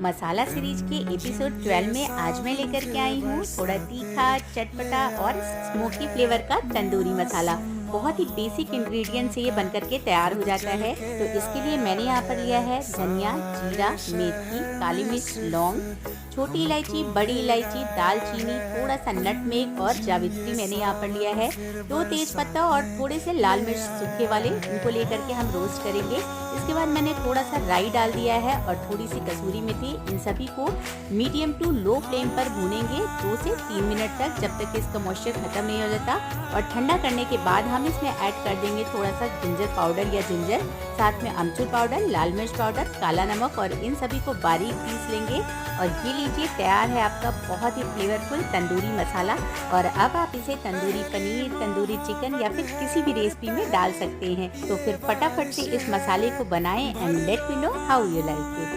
मसाला series के episode 12 में आज मैं लेकर के आई हूँ थोड़ा तीखा, चटपटा और स्मोकी फ्लेवर का तंदूरी मसाला। बहुत ही बेसिक इंग्रेडिएंट से ये बनकर के तैयार हो जाता है। तो इसके लिए मैंने यहाँ पर लिया है धनिया, जीरा, मेथी, काली मिर्च, लौंग, छोटी इलायची, बड़ी इलायची, दालचीनी, थोड़ा सा नटमेग और जावित्री मैंने यहाँ पर लिया है। 2 तेज पत्ता और थोड़े से लाल मिर्च सूखे वाले, इनको लेकर के हम रोस्ट करेंगे। इसके बाद मैंने थोड़ा सा राई डाल दिया है और थोड़ी सी कसूरी मेथी। इन सभी को मीडियम टू लो फ्लेम पर भूनेंगे 2 से 3 मिनट तक, जब तक इसका मॉइस्चर खत्म नहीं हो जाता। और ठंडा करने के बाद हम इसमें ऐड कर देंगे थोड़ा सा जिंजर पाउडर या जिंजर, साथ में अमचूर पाउडर, लाल मिर्च पाउडर, काला नमक, और इन सभी को बारीक पीस लेंगे। और ये लीजिए, तैयार है आपका बहुत ही फ्लेवरफुल तंदूरी मसाला। और अब आप इसे तंदूरी पनीर, तंदूरी चिकन या फिर किसी भी रेसिपी में डाल सकते हैं। तो फिर फटाफट से इस मसाले को बनाएं and let me know how you like it.